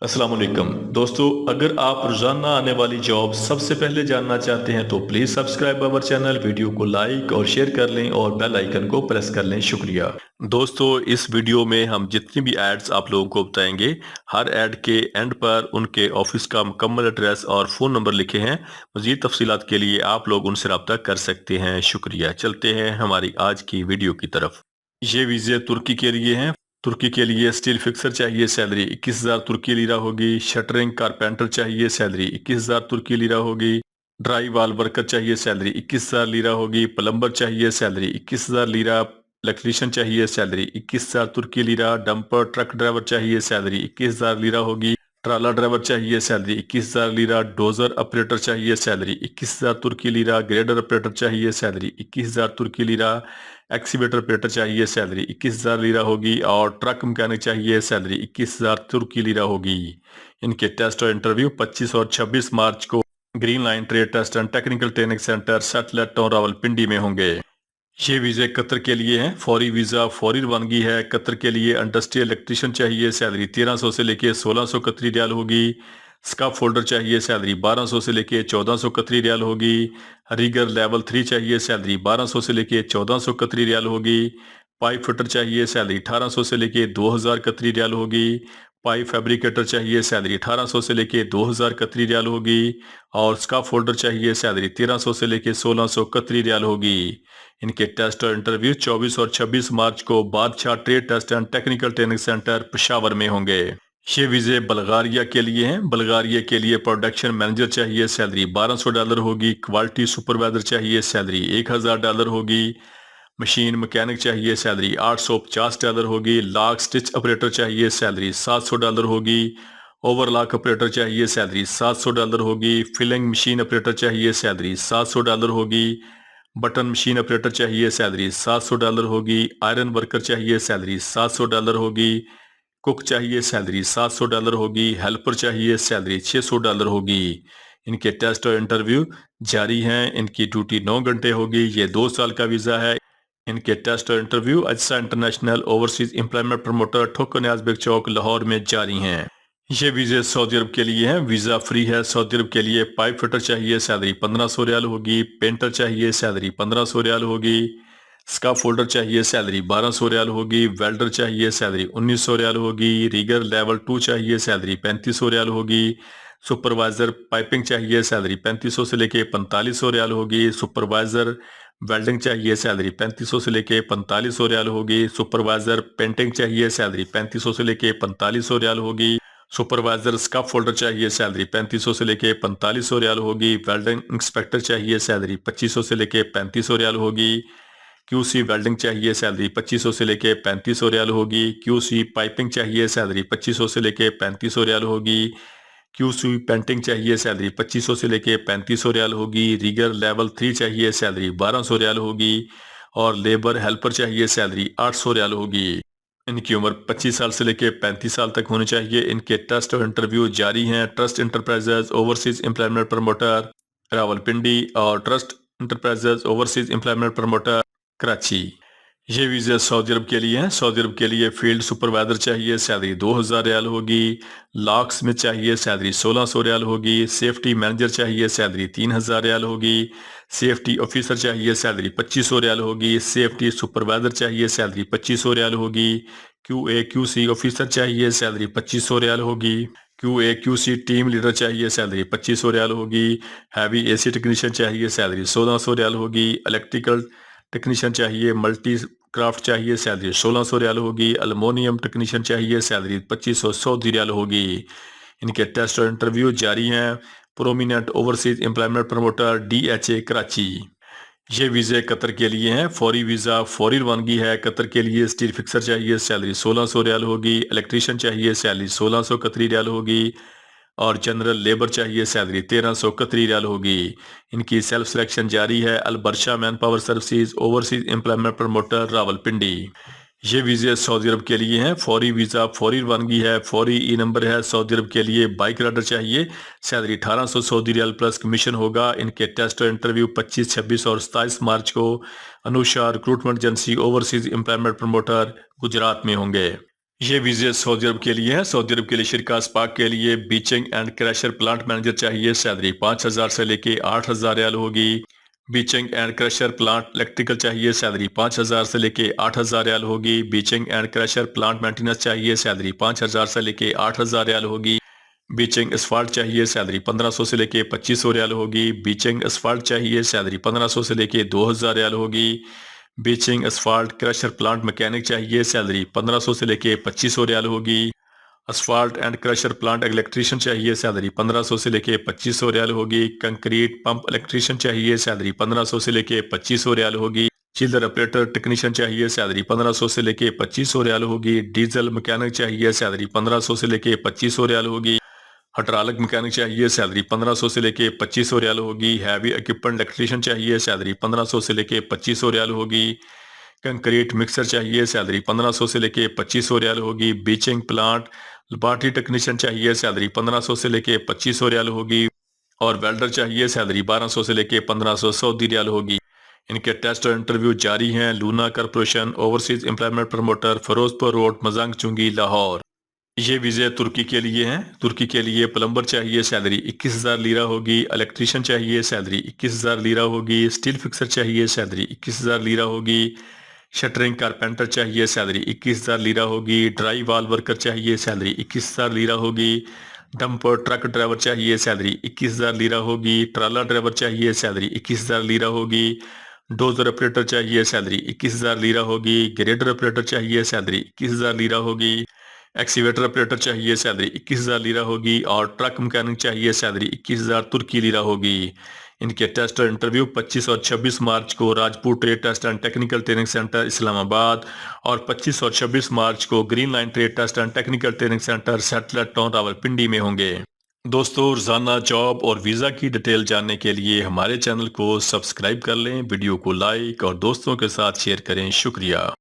अस्सलाम वालेकुम दोस्तों, अगर आप रोजाना आने वाली जॉब सबसे पहले जानना चाहते हैं तो please subscribe our channel, video को लाइक और शेयर कर लें और बेल आइकन को प्रेस कर लें। शुक्रिया दोस्तों। इस वीडियो में हम जितनी भी एड्स आप लोगों को बताएंगे, हर एड के एंड पर उनके ऑफिस का मुकम्मल एड्रेस और फ़ोन नंबर लिखे हैं। मज़ीद तफसीलात के लिए आप लोग उनसे रब्ता कर सकते हैं। शुक्रिया। चलते हैं हमारी आज की वीडियो की तरफ। ये वीज़े तुर्की के लिए हैं। तुर्की के लिए स्टील फिक्सर चाहिए, सैलरी 21,000 तुर्की लीरा होगी। शटरिंग कारपेंटर चाहिए, सैलरी 21,000 तुर्की लीरा होगी। ड्राई वाल वर्कर चाहिए, सैलरी 21,000 लीरा होगी। प्लम्बर चाहिए, सैलरी 21,000 लीरा। इलेक्ट्रीशियन चाहिए, सैलरी 21,000 तुर्की लीरा। डंपर ट्रक ड्राइवर चाहिए, सैलरी 21,000 लीरा होगी। ट्राला ड्राइवर चाहिए, सैलरी 21,000 लीरा। डोजर ऑपरेटर चाहिए, सैलरी 21,000 तुर्की लीरा। ग्रेडर ऑपरेटर चाहिए, सैलरी 21,000 तुर्की लीरा। एक्सीवेटर ऑपरेटर चाहिए, सैलरी 21,000 लीरा होगी। और ट्रक मैकेनिक चाहिए, सैलरी 21,000 तुर्की लीरा होगी। इनके टेस्ट और इंटरव्यू 25 और 26 मार्च को green line trade test and technical training centre satellite town Rawalpindi में होंगे। ये वीज़े कतर के लिए हैं। फौरी वीज़ा फौरी रवानगी है। कतर के लिए इंडस्ट्रियल इलेक्ट्रीशियन चाहिए, सैलरी 1300 से लेके 1600 कतरी रियाल होगी। स्काफ फोल्डर चाहिए, सैलरी 1200 से लेके 1400 कतरी रियाल होगी। रीगर लेवल 3 चाहिए, सैलरी 1200 से लेके 1400 कतरी रियाल होगी। पाइप फिटर चाहिए, सैलरी 1800 से लेके 2000 कतरी रियाल होगी। पाइप फैब्रिकेटर चाहिए, सैलरी 1800 से लेके 2000 कतरी रियाल होगी। और स्काफ फोल्डर चाहिए, सैलरी 1300 से लेके 1600 कतरी रियाल होगी। इनके टेस्ट और इंटरव्यू 24 और 26 मार्च को Badshah trade test and technical training centre Peshawar में होंगे। ये वीज़े बल्गारिया के लिए हैं। बल्गारिया के लिए प्रोडक्शन मैनेजर चाहिए, सैलरी $1200 होगी। क्वालिटी सुपरवाइजर चाहिए, सैलरी $1000 होगी। मशीन मैकेनिक चाहिए, सैलरी $850 होगी। लॉक स्टिच ऑपरेटर चाहिए, सैलरी $700 होगी। ओवरलॉक ऑपरेटर चाहिए, सैलरी $700 होगी। फिलिंग मशीन ऑपरेटर चाहिए, सैलरी $700 होगी। बटन मशीन ऑपरेटर चाहिए, सैलरी $700 होगी। आयरन वर्कर चाहिए, सैलरी $700 होगी। कुक चाहिए, सैलरी $700 होगी। हेल्पर चाहिए, सैलरी $600 होगी। इनके टेस्ट और इंटरव्यू जारी हैं। इनकी ड्यूटी 9 घंटे होगी। ये 2 साल का वीज़ा है। इनके टेस्ट और इंटरव्यू अजसा international overseas employment promoter Thokar Niaz bag चौक लाहौर में जारी हैं। ये वीज़े सऊदी अरब के लिए हैं। वीज़ा फ्री है। सऊदी अरब के लिए पाइप फिटर चाहिए, सैलरी 1500 रियाल होगी। पेंटर चाहिए, सैलरी 1500 रियाल होगी। स्काफ फोल्डर चाहिए, सैलरी 1200 रियाल होगी। वेल्डर चाहिए, सैलरी 1900 रियाल होगी। रीगर लेवल 2 चाहिए, सैलरी 3500 रियाल होगी। सुपरवाइजर पाइपिंग चाहिए, सैलरी 3500 से लेके 4500 रियाल होगी। सुपरवाइजर वेल्डिंग चाहिए, सैलरी 3500 से लेके 4500 रियाल होगी। सुपरवाइजर पेंटिंग चाहिए, सैलरी 3500 से लेके 4500 रियाल होगी। सुपरवाइजर स्काफ फोल्डर चाहिए, सैलरी 3500 से लेके 4500 रियाल होगी। वेल्डिंग इंस्पेक्टर चाहिए, सैलरी 2500 से लेके 3500 रियाल होगी। क्यूसी वेल्डिंग चाहिए, सैलरी 2500 से लेके 3500 रियाल होगी। क्यूसी पाइपिंग चाहिए, सैलरी 2500 से लेके 3500 रियाल होगी। क्यूसी पेंटिंग चाहिए, सैलरी 2500 से लेके 3500 रियाल होगी। रीगर लेवल 3 चाहिए, सैलरी 1200 रियाल होगी। और लेबर हेल्पर चाहिए, सैलरी 800 रियाल होगी। इनकी उम्र 25 साल से लेके 35 साल तक होनी चाहिए। इनके टेस्ट और इंटरव्यू जारी हैं। Trust enterprises overseas employment promoter Rawalpindi और trust enterprises overseas employment promoter Karachi. ये वीज़ा सऊदी अरब के लिए हैं। सऊदी अरब के लिए फील्ड सुपरवाइजर चाहिए, सैलरी 2000 रियाल होगी। लॉक स्मिथ चाहिए, सैलरी 1600 रियाल होगी। सेफ्टी मैनेजर चाहिए, सैलरी 3000 रियाल होगी। सेफ्टी ऑफिसर चाहिए, सैलरी 2500 रियाल होगी। सेफ्टी सुपरवाइजर चाहिए, सैलरी 2500 रियाल होगी। Q A Q C officer चाहिए, सैलरी 2500 रियाल होगी। Q A Q C team leader चाहिए, सैलरी 2500 रियाल होगी। हैवी एसी टेक्नीशियन चाहिए, सैलरी 1600 रियाल होगी। इलेक्ट्रिकल टेक्नीशियन चाहिए, मल्टी क्राफ्ट चाहिए, सैलरी 1600 रियाल होगी। अल्मोनियम टेक्नीशियन चाहिए, सैलरी 2500 सऊदी रियाल होगी। इनके टेस्ट और इंटरव्यू जारी हैं। Prominent overseas employment promoter DHA Karachi. ये वीज़े कतर के लिए हैं। फौरी वीज़ा फौरी रवानगी है। कतर के लिए स्टील फिक्सर चाहिए, सैलरी 1600 रियाल होगी। इलेक्ट्रीशियन चाहिए, सैलरी 1600 कतरी रियाल होगी। और जनरल लेबर चाहिए, सैलरी 1300 कतरी रियाल होगी। इनकी सेल्फ सिलेक्शन जारी है। Al Barsha man power services overseas employment promoter Rawalpindi. ये वीज़े सऊदी अरब के लिए हैं। फौरी वीज़ा फौरी रवानगी है। फौरी ई नंबर है। सऊदी अरब के लिए बाइक राइडर चाहिए, सैलरी 1800 सऊदी रियाल प्लस कमीशन होगा। इनके टेस्ट और इंटरव्यू 25, 26 और 27 मार्च को Anusha recruitment agency overseas employment promoter Gujarat में होंगे। ये वीज़े सऊदी अरब के लिए है। सऊदी अरब के लिए शिरका स्पार्क के लिए bitching and crusher plant manager चाहिए। सैलरी 5,000 से लेके 8,000 रियाल होगी। Bitching and crusher plant electrical चाहिए। सैलरी 5,000 से लेके 8,000 रियाल होगी। Bitching and crusher plant maintenance चाहिए। सैलरी 5,000 से लेके 8,000 रियाल होगी। बीचिंग असफाल्ट चाहिए। सैलरी 1,500 से लेके 2,500 रियाल होगी। बीचिंग असफाल्ट चाहिए। सैलरी 1,500 से लेके 2,000 रियाल होगी। Bitching asphalt crusher plant mechanic चाहिए। सैलरी 1,500 से लेके 2,500 रियाल होगी। Asphalt and crusher plant electrician चाहिए। सैलरी 1,500 से लेके 2,500 रियाल होगी। कंक्रीट पंप इलेक्ट्रीशियन चाहिए। सैलरी 1,500 से लेके 2,500 रियाल होगी। चिलर ऑपरेटर टेक्नीशियन चाहिए। सैलरी 1,500 से लेके 2,500 रियाल होगी। डीजल मैकेनिक चाहिए। सैलरी 1,500 से लेके 2,500 रियाल होगी। हाइड्रोलिक मैकेनिक चाहिए। सैलरी 1,500 से लेके 2,500 रियाल होगी। हैवी इक्विपमेंट इलेक्ट्रीशियन चाहिए। सैलरी 1,500 से लेके 2,500 रियाल होगी। कंक्रीट मिक्सर चाहिए। सैलरी 1,500 से लेके 2,500 रियाल होगी। बीचिंग प्लांट लेबोरेटरी टेक्नीशियन चाहिए। सैलरी 1,500 से लेके 2,500 रियाल होगी। और वेल्डर चाहिए। सैलरी 1,200 से लेके 1,500 सऊदी रियाल होगी। इनके टेस्ट और इंटरव्यू जारी हैं। Luna corporation, overseas employment promoter, Ferozepur road, Mozang Chungi, Lahore. ये वीज़े तुर्की के लिए हैं। तुर्की के लिए प्लम्बर चाहिए। सैलरी 21,000 लीरा होगी। इलेक्ट्रीशियन चाहिए। सैलरी 21,000 लीरा होगी। स्टील फिक्सर चाहिए। सैलरी 21,000 लीरा होगी। शटरिंग कारपेंटर चाहिए। सैलरी 21,000 लीरा होगी। ड्राई वाल वर्कर चाहिए। सैलरी 21,000 लीरा होगी। डंपर ट्रक ड्राइवर चाहिए। सैलरी 21,000 लीरा होगी। ट्राला ड्राइवर चाहिए। सैलरी 21,000 लीरा होगी। डोजर ऑपरेटर चाहिए। सैलरी 21,000 लीरा होगी। ग्रेडर ऑपरेटर चाहिए। सैलरी 21,000 लीरा होगी। एक्सीवेटर ऑपरेटर चाहिए। सैलरी 21,000 लीरा होगी। और ट्रक मैकेनिक चाहिए। सैलरी 21,000 तुर्की लीरा होगी। इनके टेस्ट और इंटरव्यू 25 और 26 मार्च को Rajput trade test and technical training centre Islamabad और 25 और 26 मार्च को green line trade test and technical training centre satellite town Rawalpindi में होंगे। दोस्तों, रोजाना जॉब और वीज़ा की डिटेल जानने के लिए हमारे चैनल को सब्सक्राइब कर लें, वीडियो को लाइक और दोस्तों के साथ शेयर करें। शुक्रिया।